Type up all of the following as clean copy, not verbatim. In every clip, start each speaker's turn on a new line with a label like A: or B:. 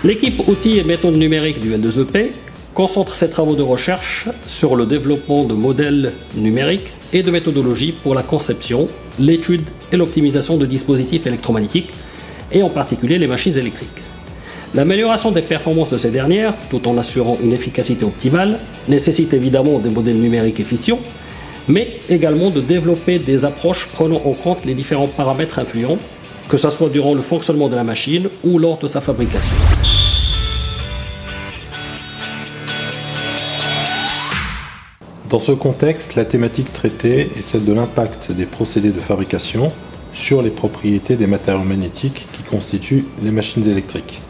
A: L'équipe outils et méthodes numériques du L2EP concentre ses travaux de recherche sur le développement de modèles numériques et de méthodologies pour la conception, l'étude et l'optimisation de dispositifs électromagnétiques, et en particulier les machines électriques. L'amélioration des performances de ces dernières, tout en assurant une efficacité optimale, nécessite évidemment des modèles numériques efficients, mais également de développer des approches prenant en compte les différents paramètres influents, que ce soit durant le fonctionnement de la machine ou lors de sa fabrication.
B: Dans ce contexte, la thématique traitée est celle de l'impact des procédés de fabrication sur les propriétés des matériaux magnétiques qui constituent les machines électriques.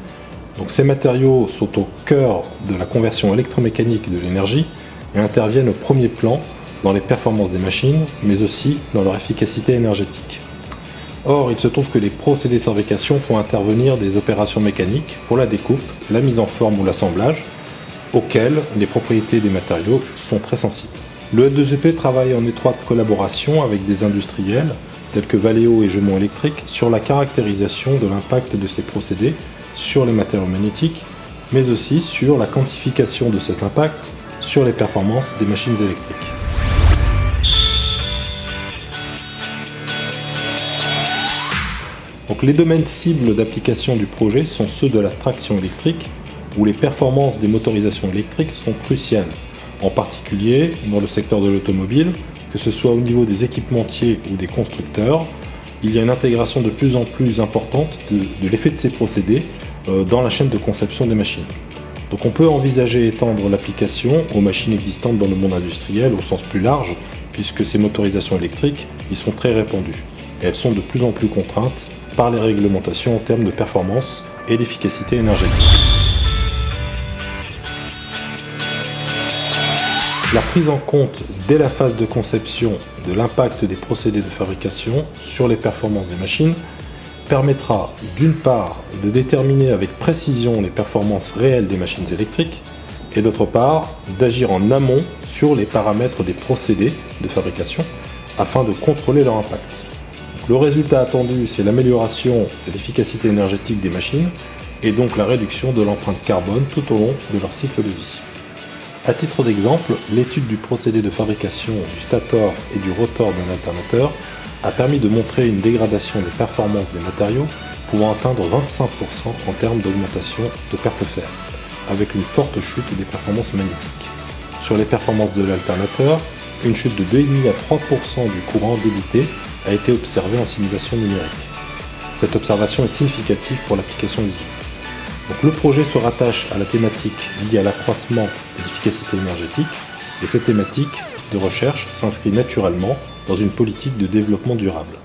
B: Donc, ces matériaux sont au cœur de la conversion électromécanique de l'énergie et interviennent au premier plan dans les performances des machines, mais aussi dans leur efficacité énergétique. Or, il se trouve que les procédés de fabrication font intervenir des opérations mécaniques pour la découpe, la mise en forme ou l'assemblage, auxquelles les propriétés des matériaux sont très sensibles. Le L2EP travaille en étroite collaboration avec des industriels tels que Valeo et Gemont Électrique sur la caractérisation de l'impact de ces procédés sur les matériaux magnétiques, mais aussi sur la quantification de cet impact sur les performances des machines électriques. Donc, les domaines cibles d'application du projet sont ceux de la traction électrique, où les performances des motorisations électriques sont cruciales, en particulier dans le secteur de l'automobile, que ce soit au niveau des équipementiers ou des constructeurs. Il y a une intégration de plus en plus importante de l'effet de ces procédés dans la chaîne de conception des machines. Donc on peut envisager étendre l'application aux machines existantes dans le monde industriel au sens plus large, puisque ces motorisations électriques y sont très répandues. Et elles sont de plus en plus contraintes par les réglementations en termes de performance et d'efficacité énergétique. La prise en compte dès la phase de conception de l'impact des procédés de fabrication sur les performances des machines permettra d'une part de déterminer avec précision les performances réelles des machines électriques et d'autre part d'agir en amont sur les paramètres des procédés de fabrication afin de contrôler leur impact. Le résultat attendu, c'est l'amélioration de l'efficacité énergétique des machines et donc la réduction de l'empreinte carbone tout au long de leur cycle de vie. À titre d'exemple, l'étude du procédé de fabrication du stator et du rotor d'un alternateur a permis de montrer une dégradation des performances des matériaux pouvant atteindre 25% en termes d'augmentation de perte fer, avec une forte chute des performances magnétiques. Sur les performances de l'alternateur, une chute de 2,5 à 3% du courant débité a été observée en simulation numérique. Cette observation est significative pour l'application usine. Donc, le projet se rattache à la thématique liée à l'accroissement de l'efficacité énergétique et cette thématique de recherche s'inscrit naturellement dans une politique de développement durable.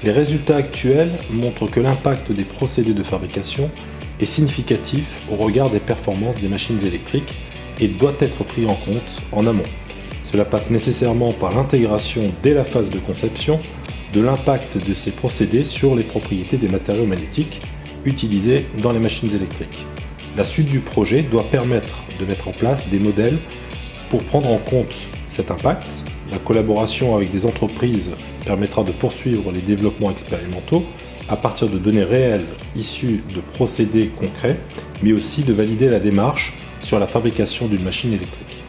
B: Les résultats actuels montrent que l'impact des procédés de fabrication est significatif au regard des performances des machines électriques et doit être pris en compte en amont. Cela passe nécessairement par l'intégration dès la phase de conception de l'impact de ces procédés sur les propriétés des matériaux magnétiques utilisés dans les machines électriques. La suite du projet doit permettre de mettre en place des modèles pour prendre en compte cet impact. La collaboration avec des entreprises permettra de poursuivre les développements expérimentaux à partir de données réelles issues de procédés concrets, mais aussi de valider la démarche sur la fabrication d'une machine électrique.